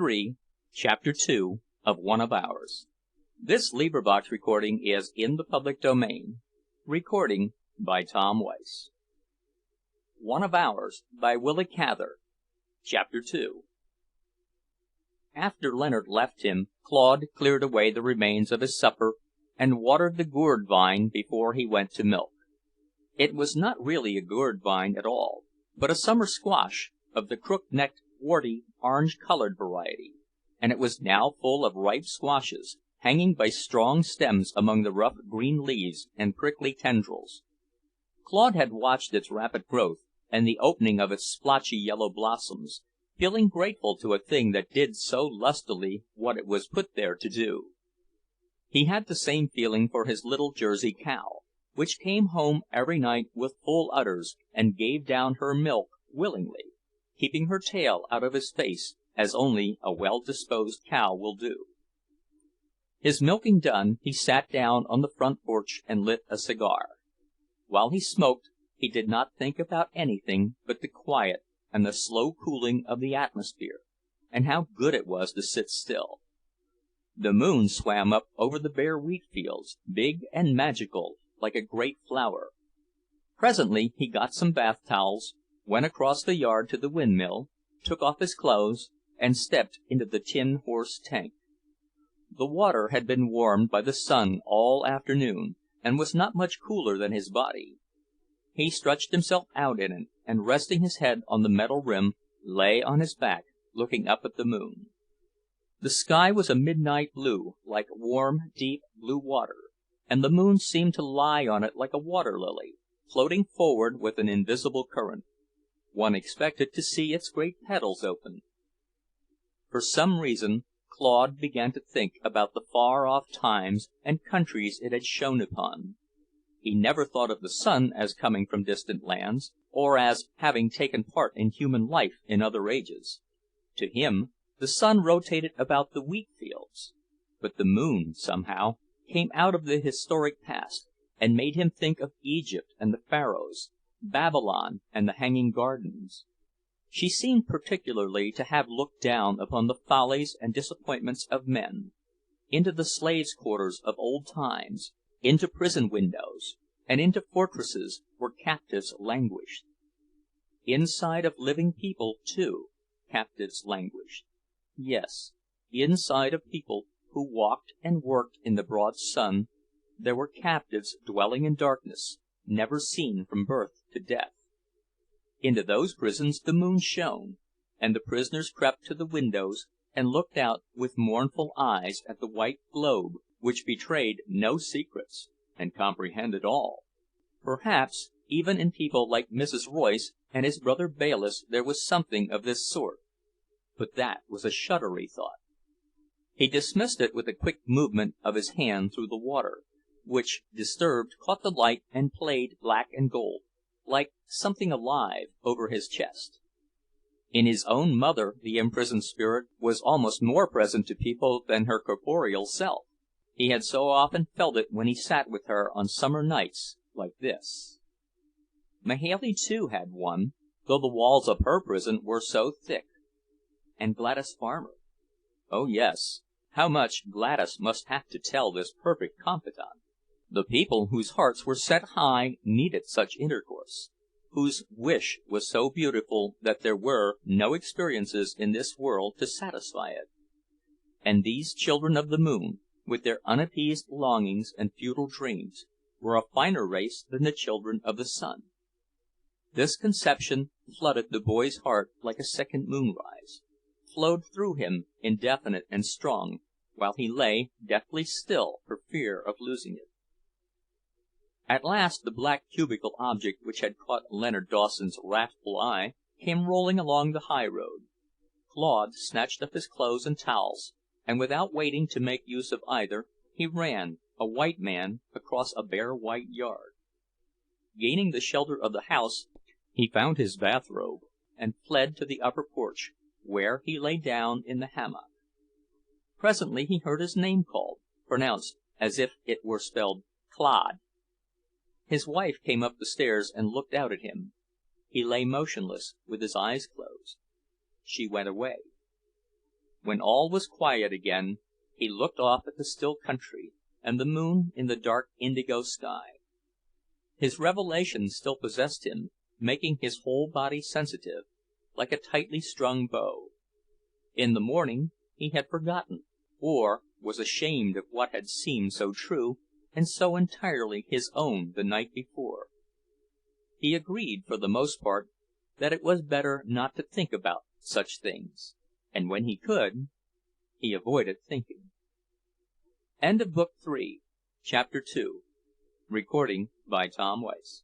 3, Chapter 2 of One of Ours. This recording is in the public domain. Recording by Tom Weiss. One of Ours by Willa Cather. Chapter 2. After Leonard left him, Claude cleared away the remains of his supper and watered the gourd vine before he went to milk. It was not really a gourd vine at all, but a summer squash of the crook-necked, warty, orange-colored variety, and it was now full of ripe squashes, hanging by strong stems among the rough green leaves and prickly tendrils. Claude had watched its rapid growth and the opening of its splotchy yellow blossoms, feeling grateful to a thing that did so lustily what it was put there to do. He had the same feeling for his little Jersey cow, which came home every night with full udders and gave down her milk willingly, keeping her tail out of his face as only a well-disposed cow will do. His milking done, he sat down on the front porch and lit a cigar. While he smoked, he did not think about anything but the quiet and the slow cooling of the atmosphere, and how good it was to sit still. The moon swam up over the bare wheat fields, big and magical, like a great flower. Presently he got some bath towels, went across the yard to the windmill, took off his clothes, and stepped into the tin horse tank. The water had been warmed by the sun all afternoon, and was not much cooler than his body. He stretched himself out in it, and resting his head on the metal rim, lay on his back, looking up at the moon. The sky was a midnight blue, like warm, deep blue water, and the moon seemed to lie on it like a water lily, floating forward with an invisible current. One expected to see its great petals open. For some reason, Claude began to think about the far-off times and countries it had shone upon. He never thought of the sun as coming from distant lands, or as having taken part in human life in other ages. To him, the sun rotated about the wheat fields, but the moon, somehow, came out of the historic past, and made him think of Egypt and the Pharaohs, Babylon and the Hanging Gardens. She seemed particularly to have looked down upon the follies and disappointments of men, into the slaves' quarters of old times, into prison windows, and into fortresses where captives languished. Inside of living people, too, captives languished. Yes, inside of people who walked and worked in the broad sun, there were captives dwelling in darkness, never seen from birth to death. Into those prisons the moon shone, and the prisoners crept to the windows and looked out with mournful eyes at the white globe, which betrayed no secrets and comprehended all. Perhaps even in people like Mrs. Royce and his brother Bayliss there was something of this sort, but that was a shuddery thought. He dismissed it with a quick movement of his hand through the water, which, disturbed, caught the light and played black and gold, like something alive, over his chest. In his own mother the imprisoned spirit was almost more present to people than her corporeal self. He had so often felt it when he sat with her on summer nights like this. Mahailey, too, had one, though the walls of her prison were so thick. And Gladys Farmer. Oh, yes, how much Gladys must have to tell this perfect confidant. The people whose hearts were set high needed such intercourse, whose wish was so beautiful that there were no experiences in this world to satisfy it. And these children of the moon, with their unappeased longings and futile dreams, were a finer race than the children of the sun. This conception flooded the boy's heart like a second moonrise, flowed through him indefinite and strong, while he lay deathly still for fear of losing it. At last the black cubical object which had caught Leonard Dawson's wrathful eye came rolling along the high road. Claude snatched up his clothes and towels, and without waiting to make use of either, he ran, a white man, across a bare white yard. Gaining the shelter of the house, he found his bathrobe, and fled to the upper porch, where he lay down in the hammock. Presently he heard his name called, pronounced as if it were spelled Claude. His wife came up the stairs and looked out at him. He lay motionless, with his eyes closed. She went away. When all was quiet again, he looked off at the still country, and the moon in the dark indigo sky. His revelation still possessed him, making his whole body sensitive, like a tightly strung bow. In the morning he had forgotten, or was ashamed of what had seemed so true and so entirely his own the night before. He agreed, for the most part, that it was better not to think about such things, and when he could, he avoided thinking. End of Book 3, Chapter 2. Recording by Tom Weiss.